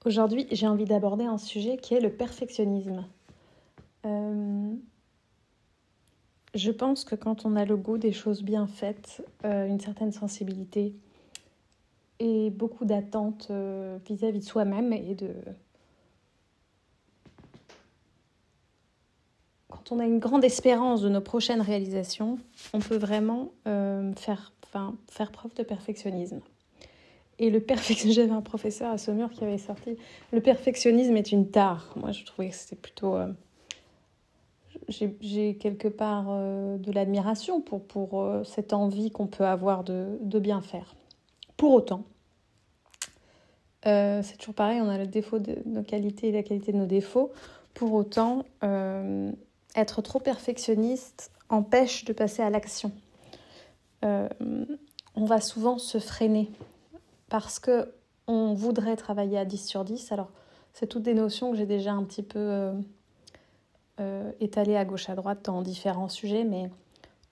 Aujourd'hui, j'ai envie d'aborder un sujet qui est le perfectionnisme. Je pense que quand on a le goût des choses bien faites, une certaine sensibilité et beaucoup d'attentes vis-à-vis de soi-même Quand on a une grande espérance de nos prochaines réalisations, on peut vraiment faire preuve de perfectionnisme. Et j'avais un professeur à Saumur qui avait sorti « Le perfectionnisme est une tare ». Moi, je trouvais que c'était plutôt... J'ai quelque part de l'admiration pour cette envie qu'on peut avoir de bien faire. Pour autant, c'est toujours pareil, on a le défaut de nos qualités et la qualité de nos défauts. Pour autant, être trop perfectionniste empêche de passer à l'action. On va souvent se freiner parce qu'on voudrait travailler à 10 sur 10. Alors, c'est toutes des notions que j'ai déjà un petit peu étalées à gauche à droite dans différents sujets, mais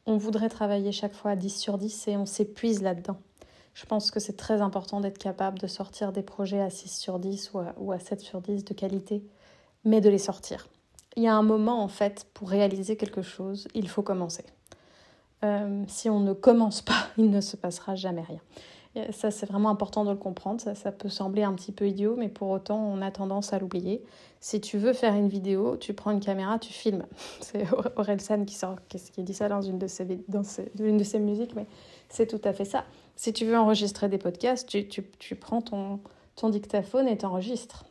on voudrait travailler chaque fois à 10 sur 10 et on s'épuise là-dedans. Je pense que c'est très important d'être capable de sortir des projets à 6 sur 10 ou à 7 sur 10 de qualité, mais de les sortir. Il y a un moment, en fait, pour réaliser quelque chose, il faut commencer. Si on ne commence pas, il ne se passera jamais rien. Et ça, c'est vraiment important de le comprendre. Ça peut sembler un petit peu idiot, mais pour autant, on a tendance à l'oublier. Si tu veux faire une vidéo, tu prends une caméra, tu filmes. C'est Orelsan qui dit ça dans une de ses musiques, mais c'est tout à fait ça. Si tu veux enregistrer des podcasts, tu prends ton dictaphone et t'enregistres.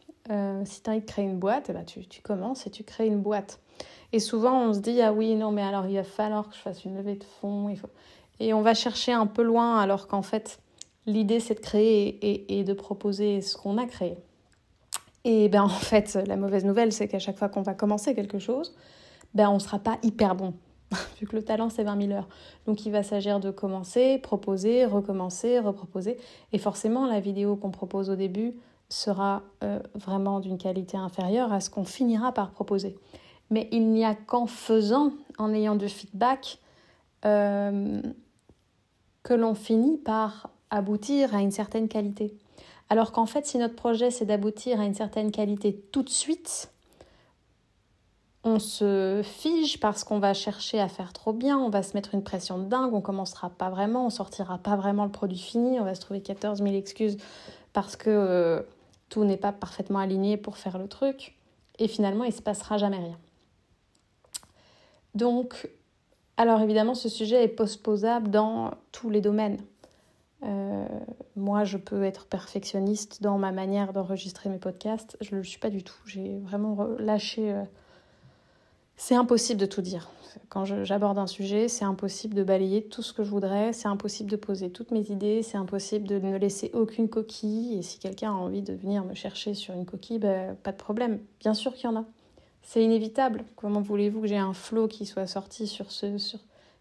Si tu as envie de créer une boîte, tu commences et tu crées une boîte. Et souvent, on se dit « Ah oui, non, mais alors il va falloir que je fasse une levée de fonds. » Et on va chercher un peu loin, alors qu'en fait, l'idée, c'est de créer et de proposer ce qu'on a créé. Et en fait, la mauvaise nouvelle, c'est qu'à chaque fois qu'on va commencer quelque chose, on ne sera pas hyper bon. Vu que le talent, c'est 20 000 heures. Donc, il va s'agir de commencer, proposer, recommencer, reproposer. Et forcément, la vidéo qu'on propose au début sera vraiment d'une qualité inférieure à ce qu'on finira par proposer. Mais il n'y a qu'en faisant, en ayant du feedback, que l'on finit par aboutir à une certaine qualité. Alors qu'en fait, si notre projet, c'est d'aboutir à une certaine qualité tout de suite, on se fige parce qu'on va chercher à faire trop bien, on va se mettre une pression de dingue, on commencera pas vraiment, on sortira pas vraiment le produit fini, on va se trouver 14 000 excuses parce que tout n'est pas parfaitement aligné pour faire le truc. Et finalement, il se passera jamais rien. Donc, alors évidemment, ce sujet est postposable dans tous les domaines. Moi, je peux être perfectionniste dans ma manière d'enregistrer mes podcasts. Je ne le suis pas du tout. J'ai vraiment lâché... C'est impossible de tout dire. Quand j'aborde un sujet, c'est impossible de balayer tout ce que je voudrais. C'est impossible de poser toutes mes idées. C'est impossible de ne laisser aucune coquille. Et si quelqu'un a envie de venir me chercher sur une coquille, pas de problème. Bien sûr qu'il y en a. C'est inévitable. Comment voulez-vous que j'ai un flow qui soit sorti sur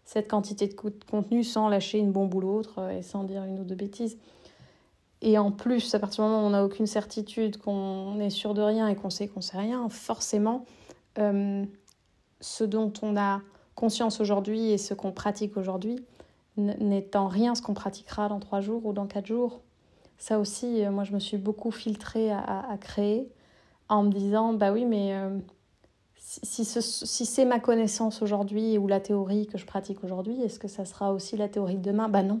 cette quantité de contenu sans lâcher une bombe ou l'autre et sans dire une ou deux bêtises. Et en plus, à partir du moment où on n'a aucune certitude, qu'on est sûr de rien et qu'on sait rien, forcément, ce dont on a conscience aujourd'hui et ce qu'on pratique aujourd'hui n'est en rien ce qu'on pratiquera dans 3 jours ou dans 4 jours. Ça aussi, moi, je me suis beaucoup filtrée à créer en me disant, oui, mais... Si c'est ma connaissance aujourd'hui ou la théorie que je pratique aujourd'hui, est-ce que ça sera aussi la théorie de demain ? Non,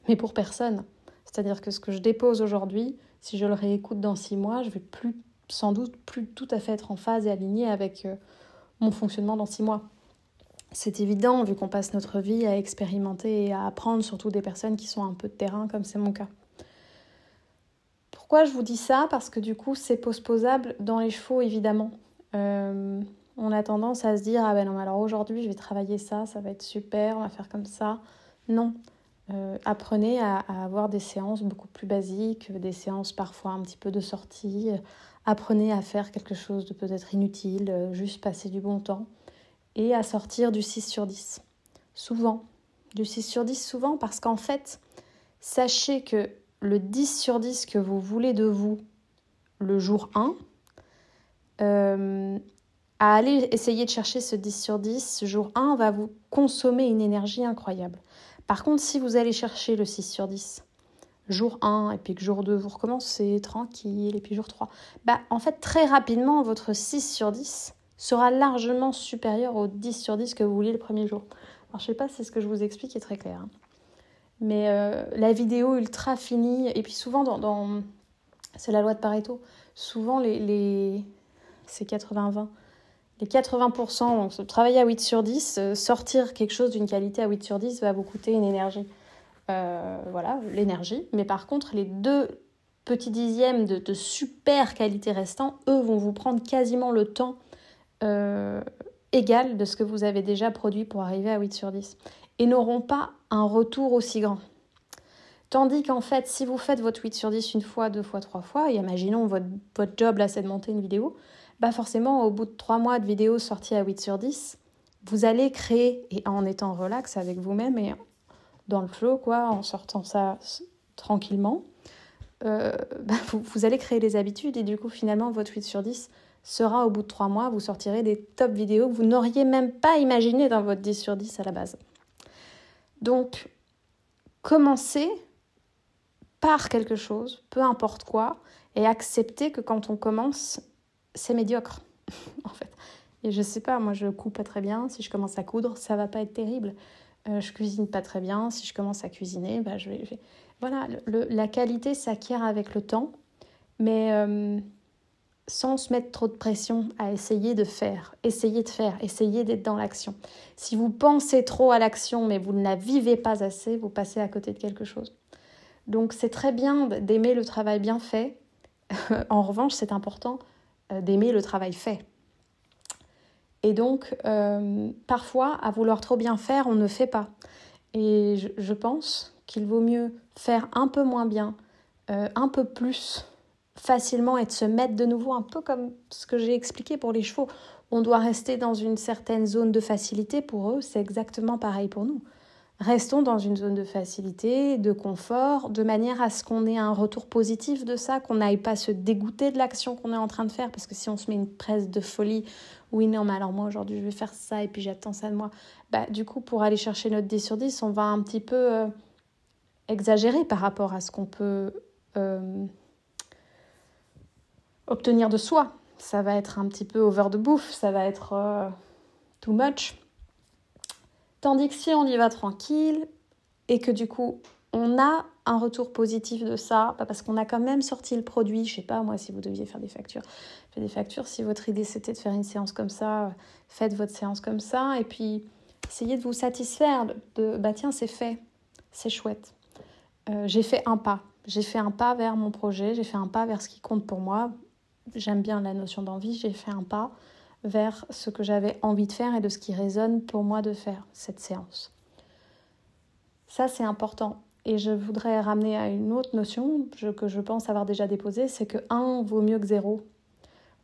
mais pour personne. C'est-à-dire que ce que je dépose aujourd'hui, si je le réécoute dans 6 mois, je vais sans doute plus tout à fait être en phase et alignée avec mon fonctionnement dans 6 mois. C'est évident, vu qu'on passe notre vie à expérimenter et à apprendre, surtout des personnes qui sont un peu de terrain, comme c'est mon cas. Pourquoi je vous dis ça ? Parce que du coup, c'est postposable dans les chevaux, évidemment. On a tendance à se dire « Ah non, alors aujourd'hui, je vais travailler ça, ça va être super, on va faire comme ça. » Non. Apprenez à avoir des séances beaucoup plus basiques, des séances parfois un petit peu de sortie. Apprenez à faire quelque chose de peut-être inutile, juste passer du bon temps. Et à sortir du 6 sur 10. Souvent. Du 6 sur 10, souvent, parce qu'en fait, sachez que le 10 sur 10 que vous voulez de vous le jour 1, à aller essayer de chercher ce 10 sur 10, ce jour 1 va vous consommer une énergie incroyable. Par contre, si vous allez chercher le 6 sur 10, jour 1 et puis que jour 2 vous recommencez tranquille et puis jour 3, en fait très rapidement votre 6 sur 10 sera largement supérieur au 10 sur 10 que vous vouliez le premier jour. Alors je sais pas si ce que je vous explique est très clair, hein. Mais la vidéo ultra finie, et puis souvent c'est la loi de Pareto, souvent c'est 80-20, les 80%, donc travailler à 8 sur 10, sortir quelque chose d'une qualité à 8 sur 10 va vous coûter une énergie. Voilà, l'énergie. Mais par contre, les 2 petits dixièmes de super qualité restants, eux, vont vous prendre quasiment le temps égal de ce que vous avez déjà produit pour arriver à 8 sur 10. Et n'auront pas un retour aussi grand. Tandis qu'en fait, si vous faites votre 8 sur 10 une fois, 2 fois, 3 fois, et imaginons votre job là, c'est de monter une vidéo, forcément, au bout de 3 mois de vidéo sortie à 8 sur 10, vous allez créer, et en étant relax avec vous-même et dans le flow, quoi, en sortant ça tranquillement, vous allez créer des habitudes et du coup, finalement, votre 8 sur 10 sera au bout de 3 mois, vous sortirez des top vidéos que vous n'auriez même pas imaginé dans votre 10 sur 10 à la base. Donc, commencez par quelque chose, peu importe quoi, et acceptez que quand on commence, c'est médiocre, en fait. Et je sais pas, moi je coupe pas très bien, si je commence à coudre, ça va pas être terrible. Je cuisine pas très bien, si je commence à cuisiner, je vais... Voilà, la qualité s'acquiert avec le temps, mais sans se mettre trop de pression à essayer d'être dans l'action. Si vous pensez trop à l'action, mais vous ne la vivez pas assez, vous passez à côté de quelque chose. Donc c'est très bien d'aimer le travail bien fait. En revanche, c'est important d'aimer le travail fait. Et donc, parfois, à vouloir trop bien faire, on ne fait pas. Et je pense qu'il vaut mieux faire un peu moins bien, un peu plus facilement et de se mettre de nouveau, un peu comme ce que j'ai expliqué pour les chevaux. On doit rester dans une certaine zone de facilité. Pour eux, c'est exactement pareil pour nous. Restons dans une zone de facilité, de confort, de manière à ce qu'on ait un retour positif de ça, qu'on n'aille pas se dégoûter de l'action qu'on est en train de faire, parce que si on se met une presse de folie, oui non mais alors moi aujourd'hui je vais faire ça et puis j'attends ça de moi, du coup pour aller chercher notre 10 sur 10, on va un petit peu exagérer par rapport à ce qu'on peut obtenir de soi. Ça va être un petit peu over the bouffe, ça va être too much. Tandis que si on y va tranquille et que du coup, on a un retour positif de ça, parce qu'on a quand même sorti le produit, je sais pas, moi, si vous deviez faire des factures, faites des factures. Si votre idée, c'était de faire une séance comme ça, faites votre séance comme ça. Et puis, essayez de vous satisfaire tiens, c'est fait, c'est chouette. J'ai fait un pas. J'ai fait un pas vers mon projet, j'ai fait un pas vers ce qui compte pour moi. J'aime bien la notion d'envie, j'ai fait un pas vers ce que j'avais envie de faire et de ce qui résonne pour moi de faire, cette séance. Ça, c'est important. Et je voudrais ramener à une autre notion que je pense avoir déjà déposée, c'est que 1 vaut mieux que 0.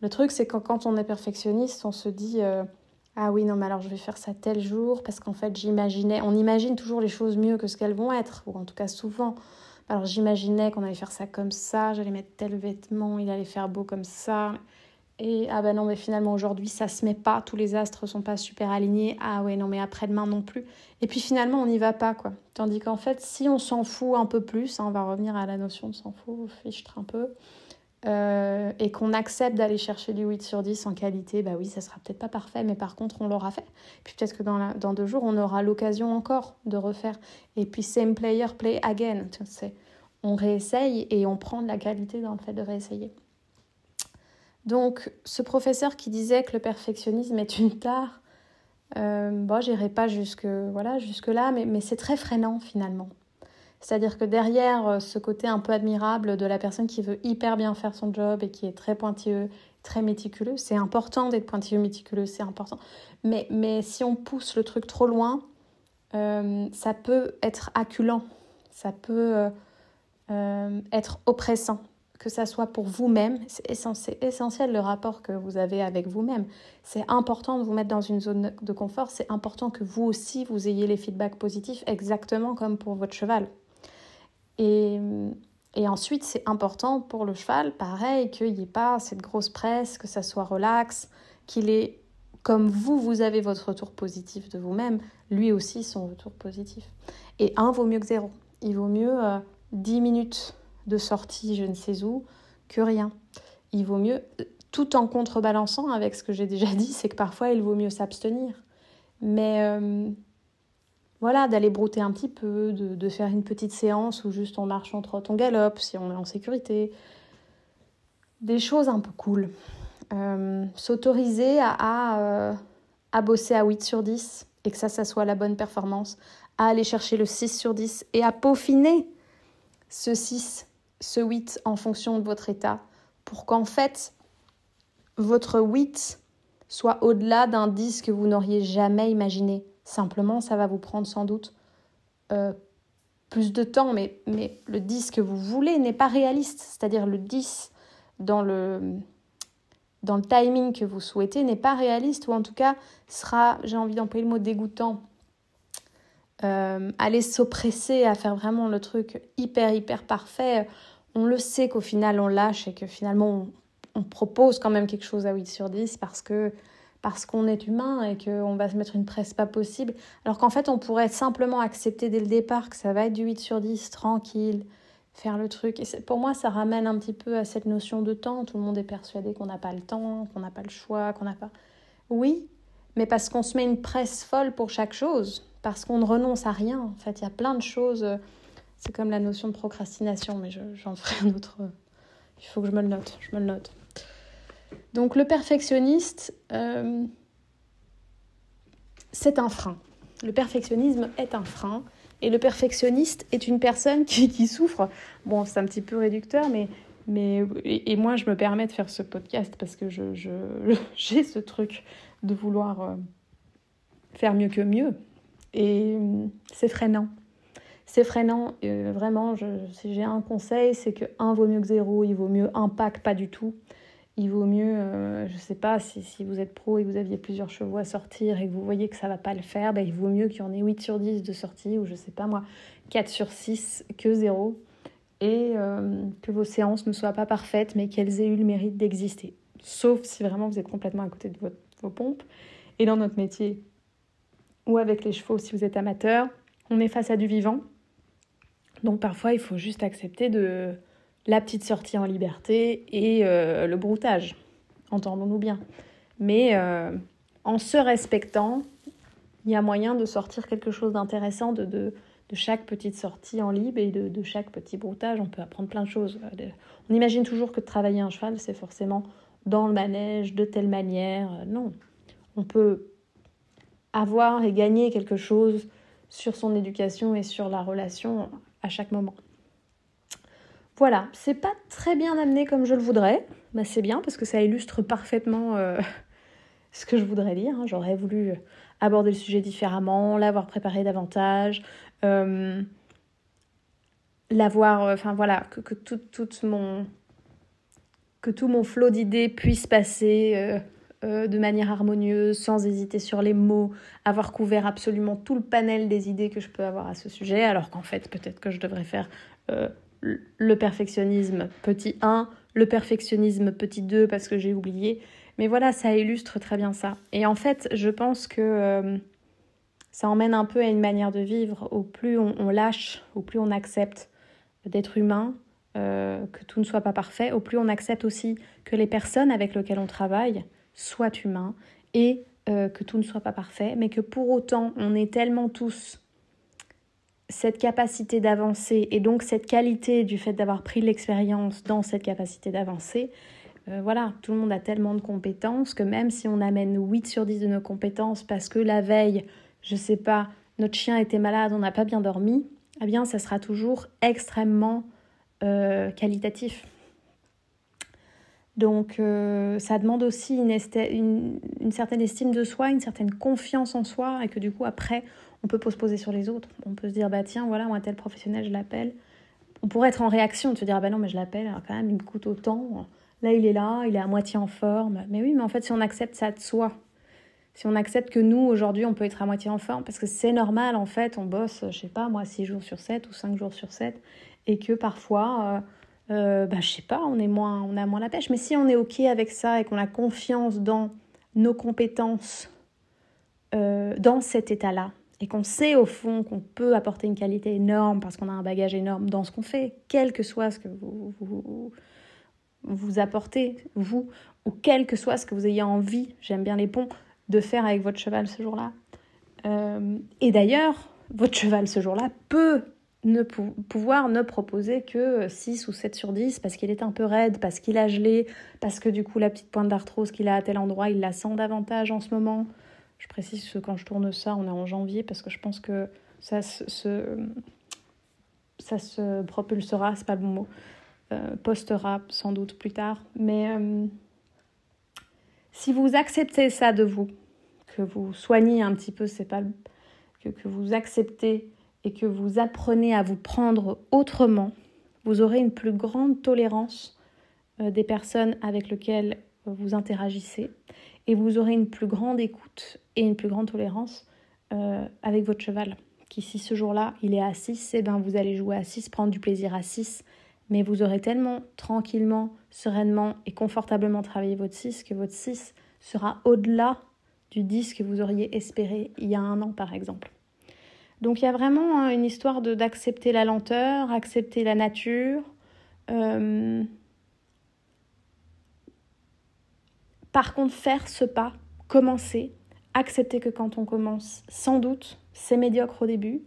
Le truc, c'est que quand on est perfectionniste, on se dit ah oui, non, mais alors je vais faire ça tel jour, parce qu'en fait, on imagine toujours les choses mieux que ce qu'elles vont être, ou en tout cas souvent. Alors j'imaginais qu'on allait faire ça comme ça, j'allais mettre tel vêtement, il allait faire beau comme ça... Et non, mais finalement aujourd'hui ça se met pas, tous les astres sont pas super alignés, ah ouais non mais après-demain non plus, et puis finalement on n'y va pas quoi. Tandis qu'en fait si on s'en fout un peu plus, on va revenir à la notion de s'en fout, fichtre un peu, et qu'on accepte d'aller chercher du 8 sur 10 en qualité, oui ça sera peut-être pas parfait, mais par contre on l'aura fait, puis peut-être que dans 2 jours on aura l'occasion encore de refaire, et puis same player play again, on réessaye et on prend de la qualité dans le fait de réessayer. Donc, ce professeur qui disait que le perfectionnisme est une tare, j'irai pas jusque-là, mais c'est très freinant finalement. C'est-à-dire que derrière ce côté un peu admirable de la personne qui veut hyper bien faire son job et qui est très pointilleux, très méticuleux, c'est important d'être pointilleux, méticuleux, c'est important. Mais si on pousse le truc trop loin, ça peut être acculant, ça peut être oppressant. Que ça soit pour vous-même, c'est essentiel le rapport que vous avez avec vous-même. C'est important de vous mettre dans une zone de confort, c'est important que vous aussi, vous ayez les feedbacks positifs, exactement comme pour votre cheval. Et ensuite, c'est important pour le cheval, pareil, qu'il n'y ait pas cette grosse presse, que ça soit relax, qu'il ait, comme vous avez votre retour positif de vous-même, lui aussi son retour positif. Et 1 vaut mieux que 0. Il vaut mieux 10 minutes de sortie je ne sais où que rien. Il vaut mieux, tout en contrebalançant avec ce que j'ai déjà dit, c'est que parfois il vaut mieux s'abstenir. Mais voilà, d'aller brouter un petit peu, de faire une petite séance où juste on marche, on trotte, on galope, si on est en sécurité. Des choses un peu cool. S'autoriser à bosser à 8 sur 10 et que ça soit la bonne performance, à aller chercher le 6 sur 10 et à peaufiner ce 6, ce 8 en fonction de votre état pour qu'en fait, votre 8 soit au-delà d'un 10 que vous n'auriez jamais imaginé. Simplement, ça va vous prendre sans doute plus de temps, mais le 10 que vous voulez n'est pas réaliste. C'est-à-dire le 10 dans le timing que vous souhaitez n'est pas réaliste, ou en tout cas sera, j'ai envie d'employer le mot dégoûtant. Aller s'oppresser à faire vraiment le truc hyper parfait, on le sait qu'au final on lâche et que finalement on propose quand même quelque chose à 8 sur 10 parce qu'on est humain et qu'on va se mettre une presse pas possible, alors qu'en fait on pourrait simplement accepter dès le départ que ça va être du 8 sur 10, tranquille, faire le truc. Et pour moi ça ramène un petit peu à cette notion de temps. Tout le monde est persuadé qu'on n'a pas le temps, qu'on n'a pas le choix, qu'on n'a pas... Oui, mais parce qu'on se met une presse folle pour chaque chose, parce qu'on ne renonce à rien. En fait, il y a plein de choses. C'est comme la notion de procrastination, mais j'en ferai un autre. Il faut que je me le note. Donc le perfectionniste, c'est un frein. Le perfectionnisme est un frein. Et le perfectionniste est une personne qui souffre. Bon, c'est un petit peu réducteur, mais moi, je me permets de faire ce podcast parce que j'ai ce truc de vouloir faire mieux que mieux. Et c'est freinant. Vraiment, si j'ai un conseil, c'est que 1 vaut mieux que 0, il vaut mieux 1 pack, pas du tout. Il vaut mieux, je sais pas, si vous êtes pro et que vous aviez plusieurs chevaux à sortir et que vous voyez que ça va pas le faire, il vaut mieux qu'il y en ait 8 sur 10 de sortie, ou je sais pas moi, 4 sur 6 que 0. Et que vos séances ne soient pas parfaites, mais qu'elles aient eu le mérite d'exister. Sauf si vraiment vous êtes complètement à côté de vos pompes. Et dans notre métier, ou avec les chevaux, si vous êtes amateur, on est face à du vivant. Donc parfois, il faut juste accepter la petite sortie en liberté et le broutage. Entendons-nous bien. Mais en se respectant, il y a moyen de sortir quelque chose d'intéressant de chaque petite sortie en libre et de chaque petit broutage. On peut apprendre plein de choses. On imagine toujours que de travailler un cheval, c'est forcément dans le manège, de telle manière. Non, on peut avoir et gagner quelque chose sur son éducation et sur la relation à chaque moment. Voilà, c'est pas très bien amené comme je le voudrais. C'est bien parce que ça illustre parfaitement ce que je voudrais dire. J'aurais voulu aborder le sujet différemment, l'avoir préparé davantage, l'avoir, que tout mon flot d'idées puisse passer de manière harmonieuse, sans hésiter sur les mots, avoir couvert absolument tout le panel des idées que je peux avoir à ce sujet, alors qu'en fait, peut-être que je devrais faire le perfectionnisme petit 1, le perfectionnisme petit 2, parce que j'ai oublié. Mais voilà, ça illustre très bien ça. Et en fait, je pense que ça emmène un peu à une manière de vivre. Au plus on lâche, au plus on accepte d'être humain, que tout ne soit pas parfait, au plus on accepte aussi que les personnes avec lesquelles on travaille soient humains et que tout ne soit pas parfait, mais que pour autant, on ait tellement tous cette capacité d'avancer et donc cette qualité du fait d'avoir pris l'expérience dans cette capacité d'avancer. Tout le monde a tellement de compétences que même si on amène 8 sur 10 de nos compétences parce que la veille, je sais pas, notre chien était malade, on n'a pas bien dormi, eh bien ça sera toujours extrêmement qualitatif. Donc ça demande aussi une certaine estime de soi, une certaine confiance en soi, et que du coup après on peut se poser sur les autres. On peut se dire tiens voilà, moi tel professionnel je l'appelle. On pourrait être en réaction de se dire non mais je l'appelle, alors quand même il me coûte autant. Là il est à moitié en forme. Mais oui, mais en fait si on accepte ça de soi, si on accepte que nous aujourd'hui on peut être à moitié en forme, parce que c'est normal en fait, on bosse je sais pas moi 6 jours sur 7 ou 5 jours sur 7, et que parfois je sais pas, on a moins la pêche. Mais si on est ok avec ça et qu'on a confiance dans nos compétences dans cet état-là, et qu'on sait au fond qu'on peut apporter une qualité énorme parce qu'on a un bagage énorme dans ce qu'on fait, quel que soit ce que vous apportez, vous, ou quel que soit ce que vous ayez envie, j'aime bien les ponts, de faire avec votre cheval ce jour-là. Et d'ailleurs, votre cheval ce jour-là peut pouvoir ne proposer que 6 ou 7 sur 10 parce qu'il est un peu raide, parce qu'il a gelé, parce que du coup la petite pointe d'arthrose qu'il a à tel endroit, il la sent davantage en ce moment. Je précise que quand je tourne ça, on est en janvier parce que je pense que ça se propulsera, c'est pas le bon mot, postera sans doute plus tard. Mais si vous acceptez ça de vous, que vous soignez un petit peu, c'est pas que vous acceptez et que vous apprenez à vous prendre autrement, vous aurez une plus grande tolérance des personnes avec lesquelles vous interagissez et vous aurez une plus grande écoute et une plus grande tolérance avec votre cheval. Qui si ce jour-là, il est à 6, vous allez jouer à 6, prendre du plaisir à 6, mais vous aurez tellement tranquillement, sereinement et confortablement travaillé votre 6 que votre 6 sera au-delà du 10 que vous auriez espéré il y a 1 an par exemple. Donc il y a vraiment une histoire d'accepter la lenteur, accepter la nature. Par contre, faire ce pas, commencer, accepter que quand on commence, sans doute, c'est médiocre au début,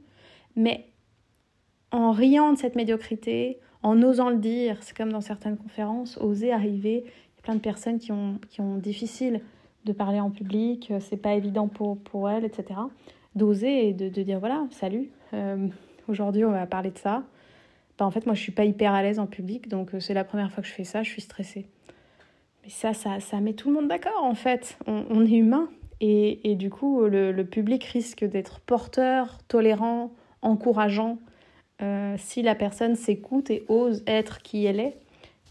mais en riant de cette médiocrité, en osant le dire, c'est comme dans certaines conférences, oser arriver. Il y a plein de personnes qui ont difficile de parler en public, c'est pas évident pour elles, etc. D'oser et de dire voilà, salut, aujourd'hui on va parler de ça. En fait, moi je suis pas hyper à l'aise en public, donc c'est la première fois que je fais ça, je suis stressée. Mais ça met tout le monde d'accord en fait, on est humain. Et du coup, le public risque d'être porteur, tolérant, encourageant, si la personne s'écoute et ose être qui elle est.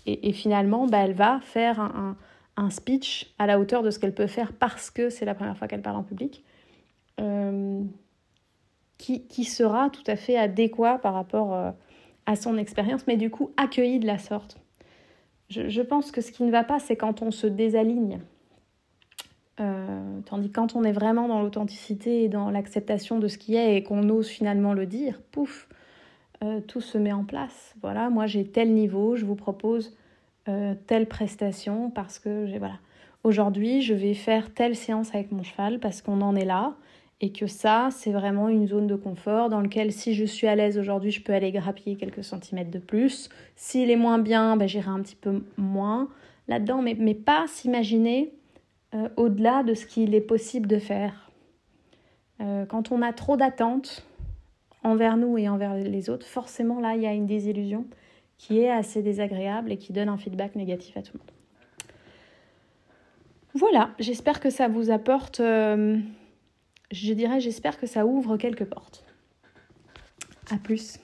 Et finalement, elle va faire un speech à la hauteur de ce qu'elle peut faire parce que c'est la première fois qu'elle parle en public, qui sera tout à fait adéquat par rapport à son expérience, mais du coup accueilli de la sorte. Je pense que ce qui ne va pas, c'est quand on se désaligne. Tandis que quand on est vraiment dans l'authenticité et dans l'acceptation de ce qui est et qu'on ose finalement le dire, pouf, tout se met en place. Voilà, moi j'ai tel niveau, je vous propose telle prestation parce que aujourd'hui je vais faire telle séance avec mon cheval parce qu'on en est là et que ça c'est vraiment une zone de confort dans laquelle si je suis à l'aise aujourd'hui je peux aller grappiller quelques centimètres de plus. S'il est moins bien, j'irai un petit peu moins là-dedans, mais pas s'imaginer au-delà de ce qu'il est possible de faire. Quand on a trop d'attentes envers nous et envers les autres, forcément là il y a une désillusion qui est assez désagréable et qui donne un feedback négatif à tout le monde. Voilà, j'espère que ça vous apporte, j'espère que ça ouvre quelques portes. À plus.